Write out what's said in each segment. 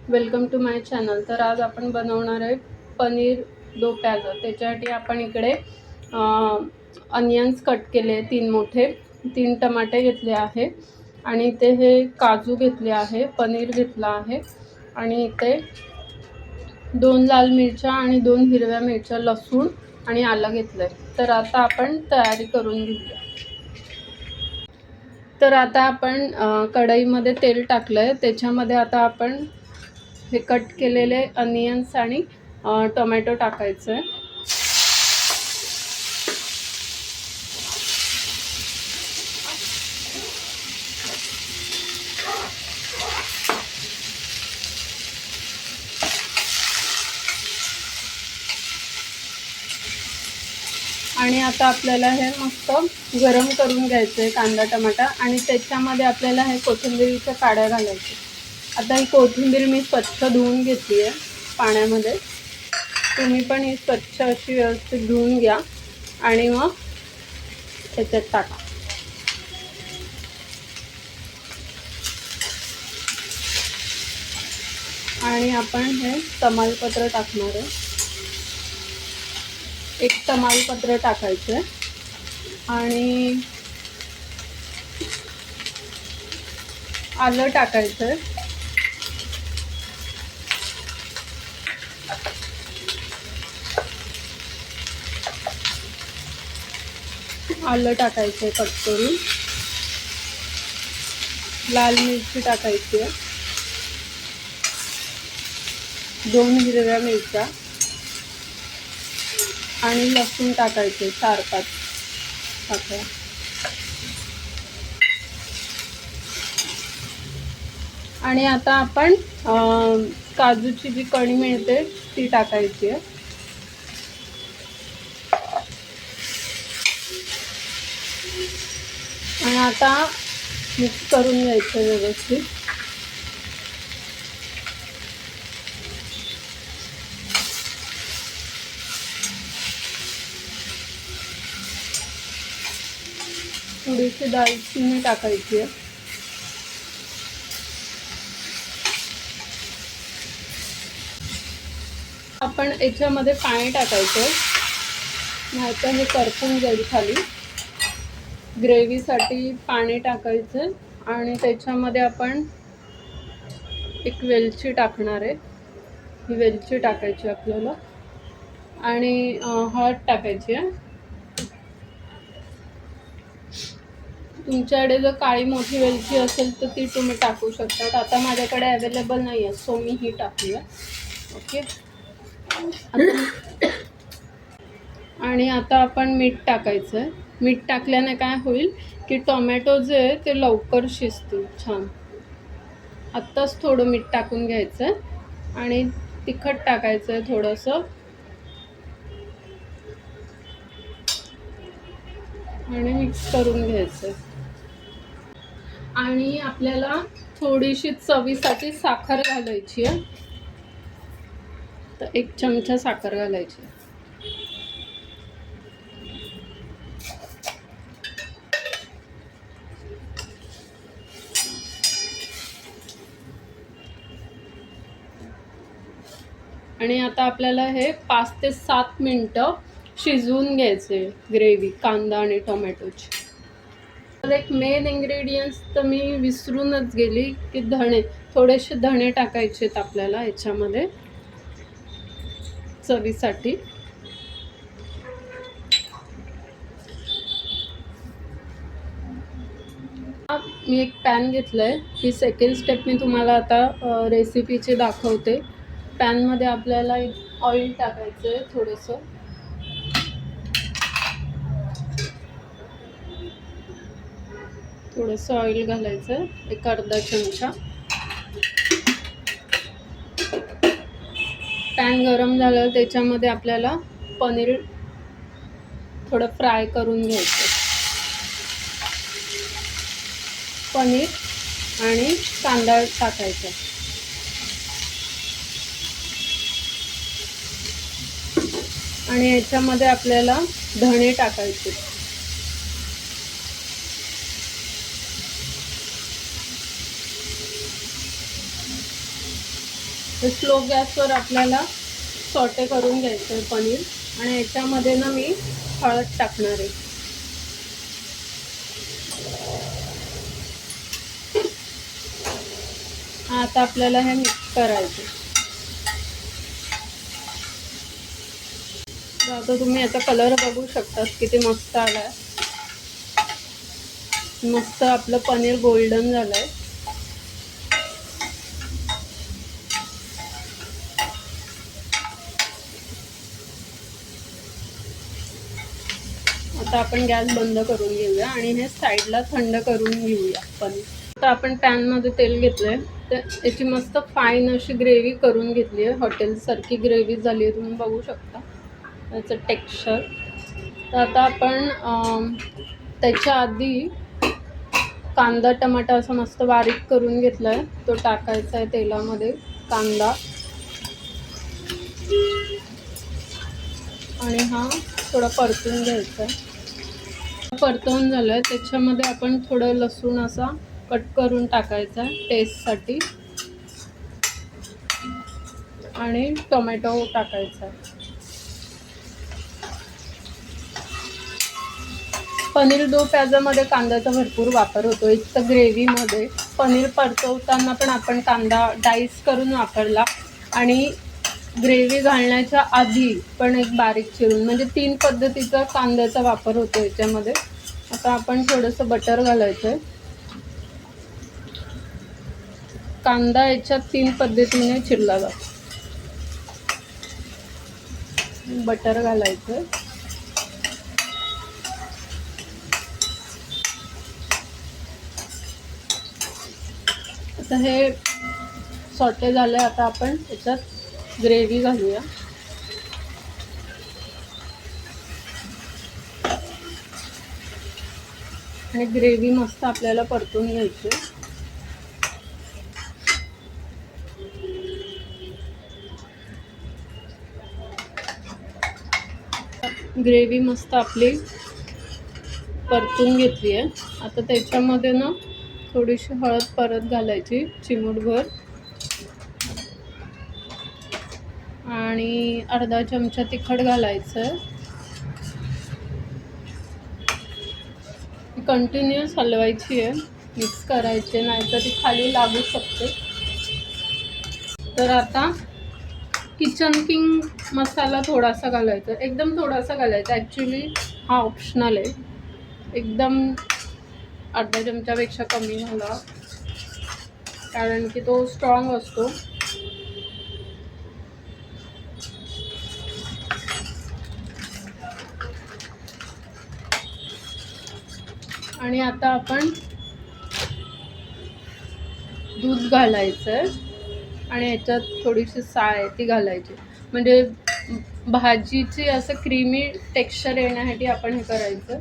Welcome to my channel. तर आज आपण बनवणार आहे पनीर दो प्याजा। त्याच्यासाठी आपण इकडे अनियन्स कट केले 3 मोठे, 3 टमाटे घेतले आहे आणि इथे हे काजू घेतले आहे, पनीर घेतला आहे आणि इथे 2 लाल मिरच्या आणि 2 हिरव्या मिरच्या, लसूण आणि आलं घेतलंय। तर आता आपण तयारी करून घेऊया। तर आता आपण कढईमध्ये तेल टाकलंय, त्याच्यामध्ये आता आपण हे कट केलेले अनियन्स आणि टोमॅटो टाकायचं आहे। आणि आता आपल्याला हे मस्त गरम करून घ्यायचं आहे कांदा टमाटा, आणि त्याच्यामध्ये आपल्याला हे कोथिंबीरच्या काड्या घालायच्या। आता ही कोथिंबीर मी स्वच्छ धुवून घेतली आहे पाण्यामध्ये। तुम्ही पण ही स्वच्छ अशी व्यवस्थित धुवून घ्या आणि मग त्याच्यात टाका। आणि आपण हे तमालपत्र टाकणार आहे, 1 तमालपत्र टाकायचं आहे आणि आलं टाकायचं आहे। आलं टाकायचं आहे कट करून, लाल मिरची टाकायची आहे, 2 हिरव्या मिरच्या आणि लसूण टाकायचे 4-5 पाकळ्या। आणि आता आपण काजूची जी कणी मिळते ती टाकायची आहे आणि आता मिक्स करून घ्यायचं व्यवस्थित। थोडीशी दालचिनी टाकायची आहे, आपण याच्यामध्ये पाणी टाकायचं नाहीतर हे करपून जाईल खाली। ग्रेव्हीसाठी पाणी टाकायचं आणि त्याच्यामध्ये आपण 1 वेलची टाकणार आहे, ही वेलची टाकायची आपल्याला आणि हळद टाकायची आहे। तुमच्याकडे जर काळी मोठी वेलची असेल तर ती तुम्ही टाकू शकता। आता माझ्याकडे अवेलेबल नाही आहे सो मी ही टाकली आहे। ओके, आणि आता आपण मीठ टाकायचं आहे। मीठ टाकल्याने काय होईल की टोमॅटो जे आहे ते लवकर शिजतील छान। आत्ताच थोडं मीठ टाकून घ्यायचं आहे आणि तिखट टाकायचं आहे थोडंसं आणि मिक्स करून घ्यायचं आहे। आणि आपल्याला थोडीशी चवीसाठी साखर घालायची आहे, तर 1 चमचा साखर घालायची आहे। आणि आता आपल्याला हे 5 ते 7 मिनिटं शिजवून घ्यायचे ग्रेव्ही कांदा आणि टोमॅटोची। तर एक मेन इंग्रेडियंट्स तर मी विसरूनच गेली की धणे, थोडेसे धणे टाकायचे आहेत आपल्याला याच्यामध्ये चवीसाठी। मी एक पॅन घेतलंय, ही सेकंड स्टेप मी तुम्हाला आता रेसिपीची दाखवते। पॅनमध्ये आपल्याला ऑइल टाकायचं आहे थोडंसं, ऑइल घालायचं आहे 1 अर्धा चमचा। पॅन गरम झालं त्याच्यामध्ये आपल्याला पनीर थोडं फ्राय करून घ्यायचं, पनीर आणि कांदा टाकायचा आणि याच्यामध्ये आपल्याला धणे टाकायचे। तर स्लो गॅसवर आपल्याला सॉटे करून घ्यायचं आहे पनीर. आणि याच्यामध्ये ना मी हळद टाकणार आहे. आता आपल्याला हे मिक्स करायचं. आता तुम्ही याचा कलर बघू शकता किती मस्त आलाय. मस्त आपलं पनीर गोल्डन झालंय. आता आपण गॅस बंद करून घेऊया आणि हे साईडला थंड करून घेऊया पनीर. आता आपण पॅनमध्ये तेल घेतलंय, तर याची मस्त फाईन अशी ग्रेव्ही करून घेतली आहे. हॉटेलसारखी ग्रेव्ही झाली आहे, तुम्ही बघू शकता याचं टेक्स्चर. तर आता आपण त्याच्या आधी कांदा टमाटा असं मस्त बारीक करून घेतला आहे, तो टाकायचा आहे तेलामध्ये. कांदा आणि हा थोडा परतून घ्यायचा आहे. परतवून झालं आहे, त्याच्यामध्ये आपण थोडं लसूण असा कट करून टाकायचा आहे टेस्टसाठी. आणि टोमॅटो टाकायचा आहे. पनीर दो प्याजामध्ये कांद्याचा भरपूर वापर होतो. एक तर ग्रेव्हीमध्ये पनीर परतवताना पण आपण कांदा डाईस करून वापरला आणि ग्रेव्ही घालण्याच्या आधी पण एक बारीक चिरून, म्हणजे 3 पद्धतीचा कांद्याचा वापर होतो याच्यामध्ये. आता आपण थोडंसं बटर घालायचं आहे. कांदा याच्यात 3 पद्धतीने चिरला जातो. बटर घालायचं आहे. आता हे सॉटे झाले. आता आपण याच्यात ग्रेव्ही घालूया. आणि ग्रेव्ही मस्त आपल्याला परतून घ्यायची. ग्रेव्ही मस्त आपली परतून घेतली आहे. आता त्याच्यामध्ये ना थोडीशी हळद परत घालायची, चिमूटभर. आणि अर्धा चमचा तिखट घालायचं आहे. कंटिन्युअस हलवायची आहे, मिक्स करायचे, नाहीतर ती खाली लागू शकते. तर आता किचन किंग मसाला थोडासा घालायचा, एकदम थोडासा घालायचा. ॲक्च्युली हा ऑप्शनल आहे. एकदम अर्धा चमच्यापेक्षा कमी घाला, कारण की तो स्ट्रॉंग असतो. आणि आता आपण दूध घालायचं आहे आणि याच्यात थोडीशी साय आहे ती घालायची. म्हणजे भाजीची असं क्रीमी टेक्स्चर येण्यासाठी आपण हे करायचं.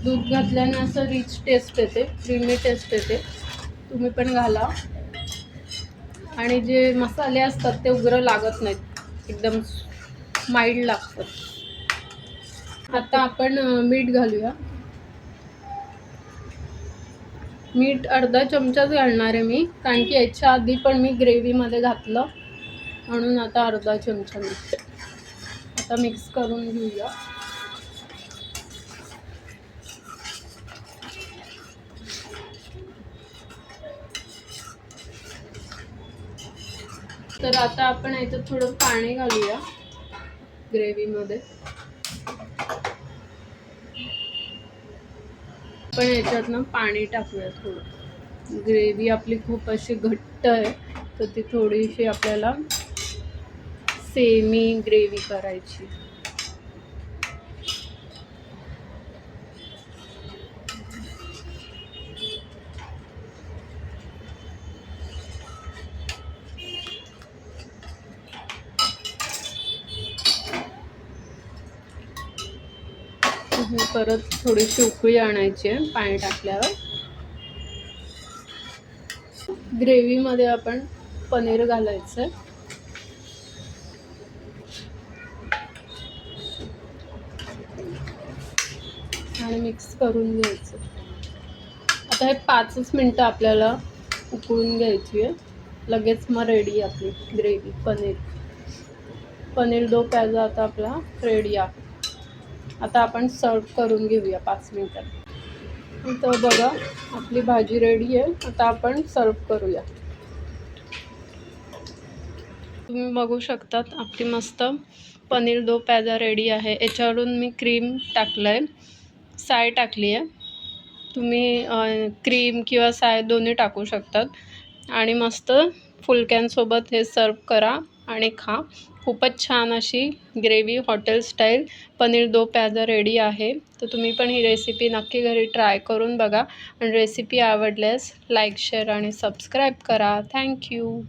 दूध घातल्याने असं रिच टेस्ट येते, क्रीमी टेस्ट येते. तुम्ही पण घाला. आणि जे मसाले असतात ते उग्र लागत नाहीत, एकदम माइल्ड लागतात. आता आपण मीठ घालूया. मीठ अर्धा चमचाच घालणार आहे मी, कारण की याच्या आधी पण मी ग्रेव्हीमध्ये घातलं, म्हणून आता अर्धा चमचा मीठ. आता मिक्स करून घेऊया. तर आता आपण याच्यात थोडं पाणी घालूया ग्रेव्हीमध्ये. पण याच्यात ना पाणी टाकूया थोडं. ग्रेव्ही आपली खूप अशी घट्ट आहे, तर ती थोडीशी आपल्याला सेमी ग्रेव्ही करायची. परत थोडीशी उकळी आणायची आहे पाणी टाकल्यावर. ग्रेव्हीमध्ये आपण पनीर घालायचं आहे आणि मिक्स करून घ्यायचं. आता हे 5 मिनिटं आपल्याला उकळून घ्यायची आहे. लगेच मग रेडी आपली ग्रेव्ही पनीर दो प्याजा आता आपला रेडी आहे. आता आपण सर्व करून घेऊया 5 मिनिटात. तर बघा आपली भाजी रेडी आहे. आता आपण सर्व करूया. तुम्ही बघू शकतात आपली मस्त पनीर दो प्याजा रेडी आहे. याच्यावरून मी क्रीम टाकलंय, साय टाकली आहे. तुम्ही क्रीम किंवा साय दोन्ही टाकू शकतात आणि मस्त फुलक्यांसोबत हे सर्व करा आणि खा. खूपच छान अशी ग्रेव्ही हॉटेल स्टाईल पनीर दो प्याजा रेडी आहे. तर तुम्ही पण ही रेसिपी नक्की घरी ट्राय करून बघा आणि रेसिपी आवडल्यास लाईक, शेअर आणि सबस्क्राईब करा. थँक्यू.